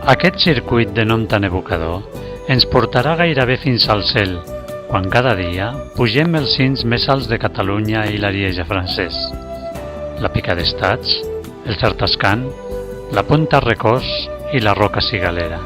Aquest circuit de nom tan evocador ens portarà gairebé fins al cel, quan cada dia pugem els cims més alts de Catalunya i l'Arieja francès, la Pica d'Estats, el Certascan, la Punta Recós i la Roca Cigalera.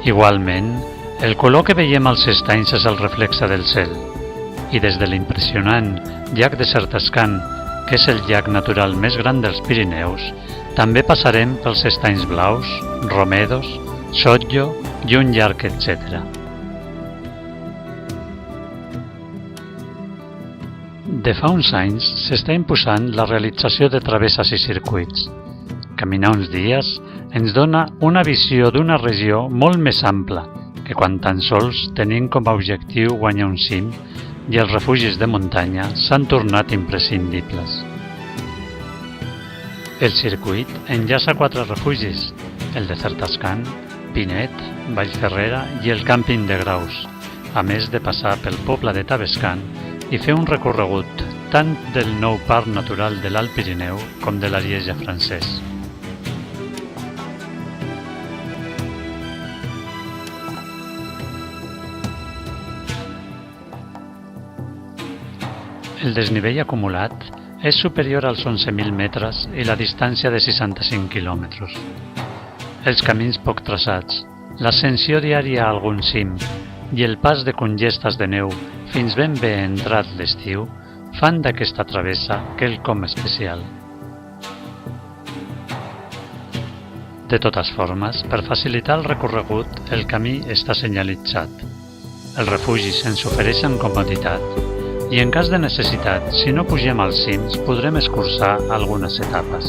Igualment, el color que veiem als estanys és el reflexe del cel, i des de l'impressionant llac de Certascan, que és el llac natural més gran dels Pirineus, també passarem pels estanys blaus, Romedos, Sotlló i un llarg etc. De fa uns anys s'està imposant la realització de travesses i circuits. Caminar uns dies ens dona una visió d'una regió molt més ampla que quan tan sols tenim com a objectiu guanyar un cim i els refugis de muntanya s'han tornat imprescindibles. El circuit enllaça 4 refugis, el de Certascan, Pinet, Vallferrera i el càmping de Graus, a més de passar pel poble de Tavascan i fer un recorregut tant del nou Parc Natural de l'Alt Pirineu com de l'Arieja francès. El desnivell acumulat és superior als 11.000 metres i la distància de 65 quilòmetres. Els camins poc traçats, l'ascensió diària a algun cim i el pas de congestes de neu fins ben bé entrat l'estiu fan d'aquesta travessa quelcom especial. De totes formes, per facilitar el recorregut, el camí està senyalitzat. Els refugis ens ofereixen comoditat i en cas de necessitat, si no pugem als cims, podrem escurçar algunes etapes.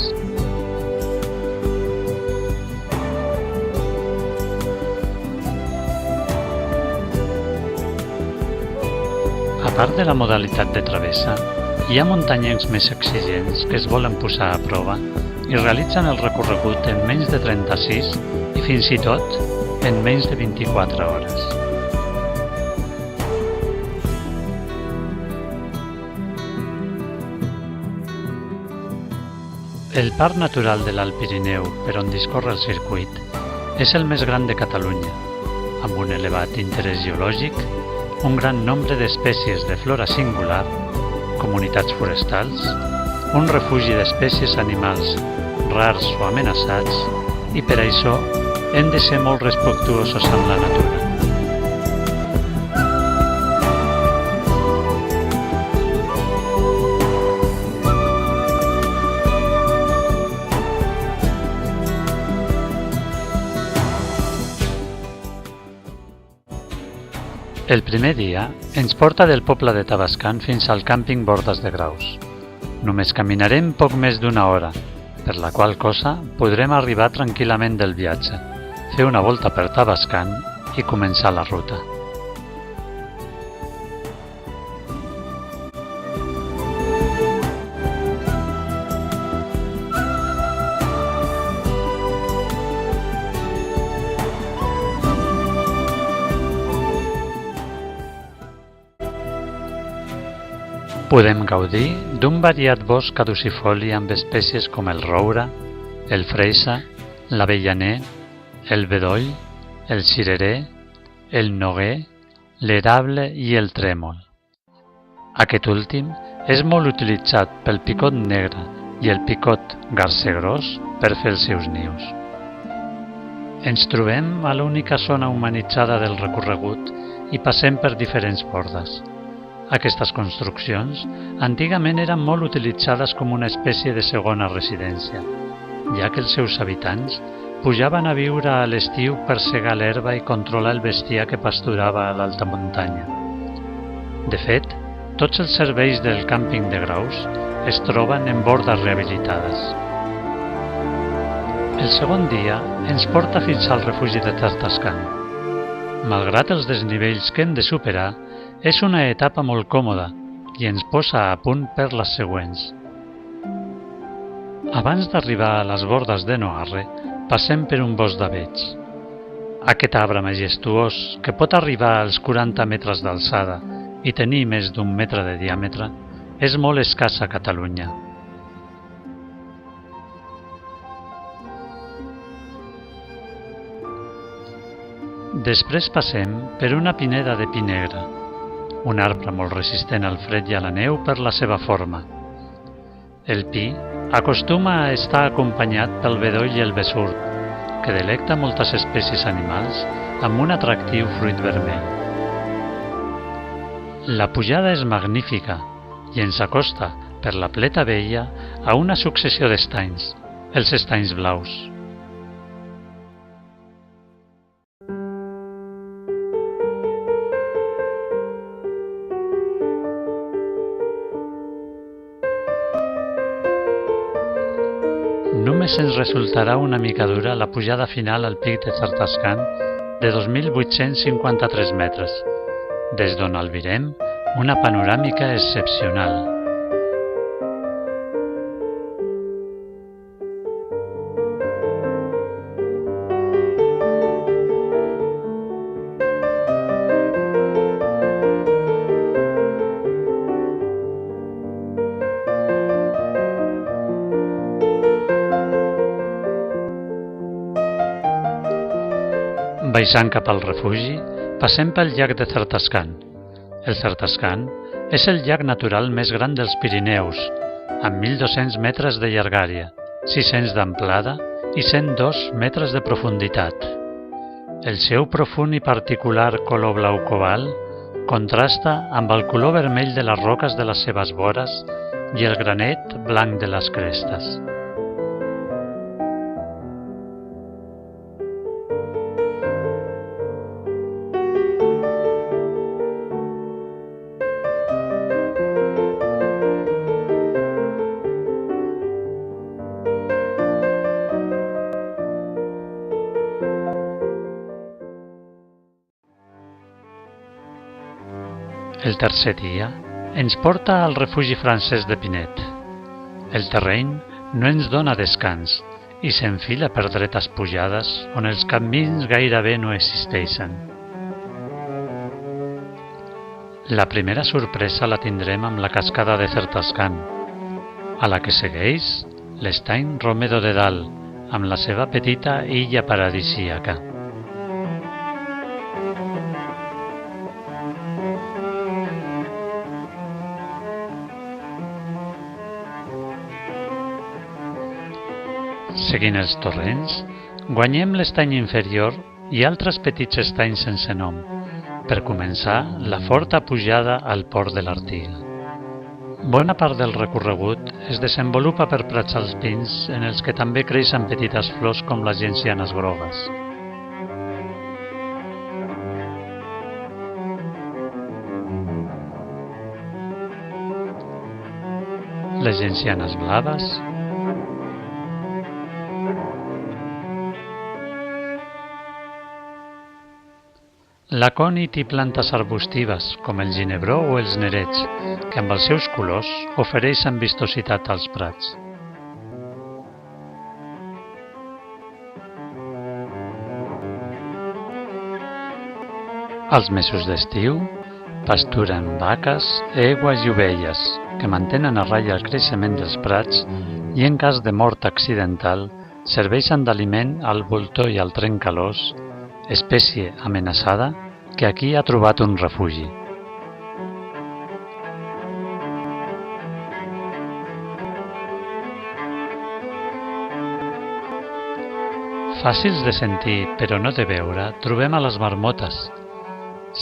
A part de la modalitat de travessa, hi ha muntanyencs més exigents que es volen posar a prova i realitzen el recorregut en menys de 36 i fins i tot en menys de 24 hores. El Parc Natural de l'Alt Pirineu, per on discorre el circuit, és el més gran de Catalunya, amb un elevat interès geològic, un gran nombre d'espècies de flora singular, comunitats forestals, un refugi d'espècies animals rars o amenaçats i per això hem de ser molt respectuosos amb la natura. El primer dia ens porta del poble de Tavascan fins al càmping Bordes de Graus. Només caminarem poc més d'una hora, per la qual cosa podrem arribar tranquil·lament del viatge, fer una volta per Tavascan i començar la ruta. Podem gaudir d'un variat bosc caducifoli amb espècies com el roure, el freixa, l'avellaner, el bedoll, el cirerer, el noguer, l'erable i el trèmol. Aquest últim és molt utilitzat pel picot negre i el picot garcegros per fer els seus nius. Ens trobem a l'única zona humanitzada del recorregut i passem per diferents bordes. Aquestes construccions antigament eren molt utilitzades com una espècie de segona residència, ja que els seus habitants pujaven a viure a l'estiu per segar l'herba i controlar el bestiar que pasturava a l'alta muntanya. De fet, tots els serveis del càmping de Graus es troben en bordes rehabilitades. El segon dia ens porta fins al refugi de Certascan. Malgrat els desnivells que hem de superar, és una etapa molt còmoda, i ens posa a punt per les següents. Abans d'arribar a les bordes de Noarre, passem per un bosc d'avets. Aquest arbre majestuós, que pot arribar als 40 metres d'alçada i tenir més d'1 metre de diàmetre, és molt escàs a Catalunya. Després passem per una pineda de pi negre, un arbre molt resistent al fred i a la neu per la seva forma. El pi acostuma a estar acompanyat pel bedoll i el besurt, que delecta moltes espècies animals amb un atractiu fruit vermell. La pujada és magnífica i ens acosta per la pleta vella a una successió d'estanys, els estanys blaus. Només ens resultarà una mica dura la pujada final al pic de Xartascan de 2.853 metres, des d'on albirem una panoràmica excepcional. Baixant cap al refugi, passem pel llac de Xartascan. El Xartascan és el llac natural més gran dels Pirineus, amb 1.200 metres de llargària, 600 d'amplada i 102 metres de profunditat. El seu profund i particular color blau cobalt contrasta amb el color vermell de les roques de les seves vores i el granet blanc de les crestes. El tercer dia ens porta al refugi francès de Pinet. El terreny no ens dona descans i s'enfila per dretes pujades on els camins gairebé no existeixen. La primera sorpresa la tindrem amb la cascada de Xartascan, a la que segueix l'estany Romedo de Dalt, amb la seva petita illa paradisíaca. Seguint els torrents, guanyem l'estany inferior i altres petits estanys sense nom, per començar la forta pujada al port de l'Artiga. Bona part del recorregut es desenvolupa per prats alpins en els que també creixen petites flors com les gencianes grogues. Les gencianes blaves, l'acònit i plantes arbustives com el ginebró o els nerets, que amb els seus colors ofereixen vistositat als prats. Als mesos d'estiu pasturen vaques, egües i ovelles, que mantenen a ratlla el creixement dels prats i en cas de mort accidental serveixen d'aliment al voltor i al trencalòs, espècie amenaçada que aquí ha trobat un refugi. Fàcils de sentir però no de veure trobem a les marmotes.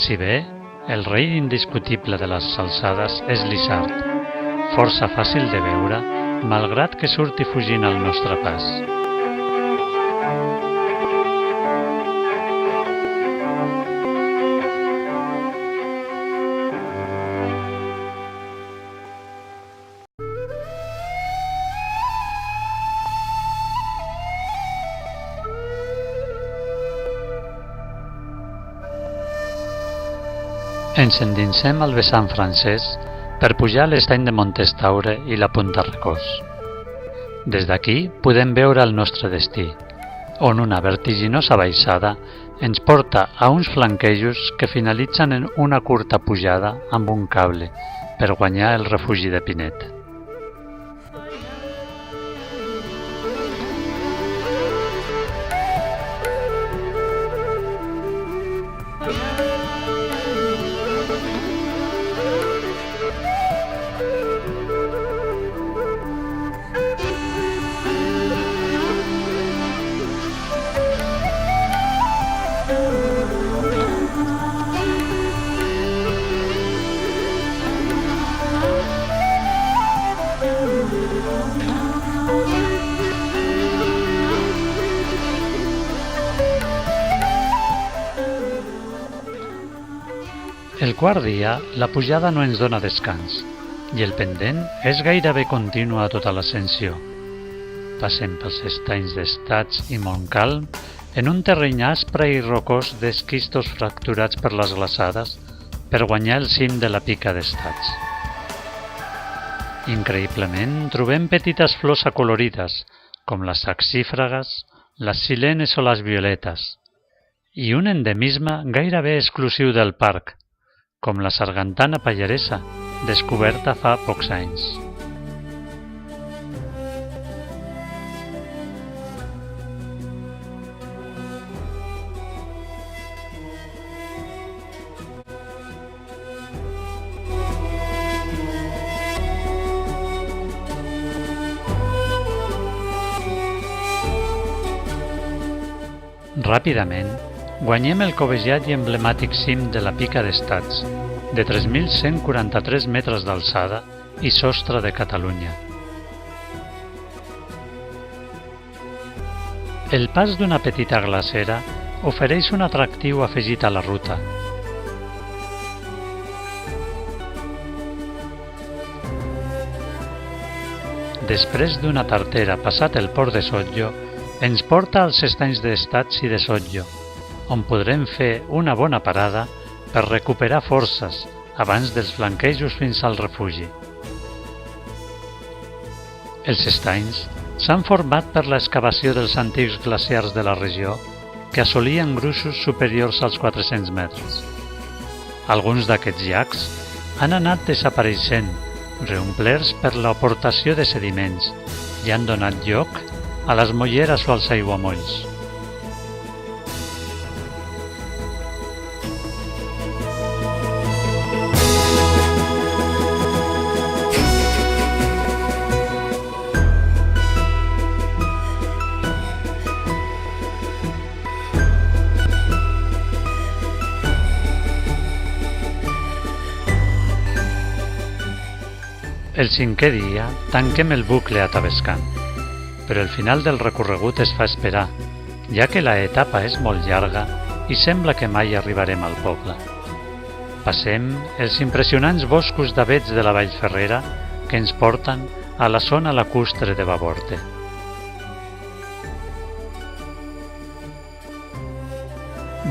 Si bé, el rei indiscutible de les alçades és l'isard, força fàcil de veure malgrat que surti fugint al nostre pas. Ens endinsem al vessant francès per pujar a l'estany de Montestaure i la Punta Recós. Des d'aquí podem veure el nostre destí, on una vertiginosa baixada ens porta a uns flanquejos que finalitzen en una curta pujada amb un cable per guanyar el refugi de Pinet. El quart dia, la pujada no ens dona descans i el pendent és gairebé continu a tota l'ascensió. Passem pels estanys d'Estats i Montcalm en un terreny aspre i rocós d'esquistos fracturats per les glaçades per guanyar el cim de la pica d'Estats. Increïblement, trobem petites flors acolorides, com les saxífragues, les silenes o les violetes, i un endemisme gairebé exclusiu del parc, com la sargantana pallaresa, descoberta fa pocs anys. Ràpidament, guanyem el cobejat i emblemàtic cim de la Pica d'Estats, de 3.143 metres d'alçada i sostre de Catalunya. El pas d'una petita glacera ofereix un atractiu afegit a la ruta. Després d'una tartera passat el port de Sotlló, ens porta als estanys d'Estats i de Sotlló, on podrem fer una bona parada per recuperar forces abans dels flanquejos fins al refugi. Els estanys s'han format per l'excavació dels antics glaciars de la regió que assolien gruixos superiors als 400 metres. Alguns d'aquests llacs han anat desapareixent, reomplerts per l'aportació de sediments i han donat lloc a les molleres o als aiguamolls. El cinquè dia tanquem el bucle a Tavascan, però el final del recorregut es fa esperar, ja que la etapa és molt llarga i sembla que mai arribarem al poble. Passem els impressionants boscos d'avets de la Vallferrera que ens porten a la zona lacustre de Bavorte.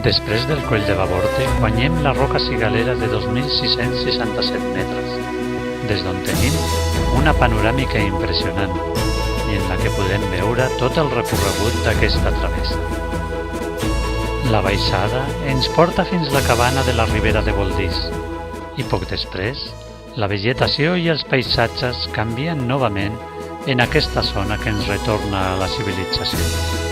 Després del coll de Bavorte guanyem la roca cigalera de 2.667 metres, des d'on tenim una panoràmica impressionant i en la que podem veure tot el recorregut d'aquesta travessa. La baixada ens porta fins la cabana de la Ribera de Voldís i poc després la vegetació i els paisatges canvien novament en aquesta zona que ens retorna a la civilització.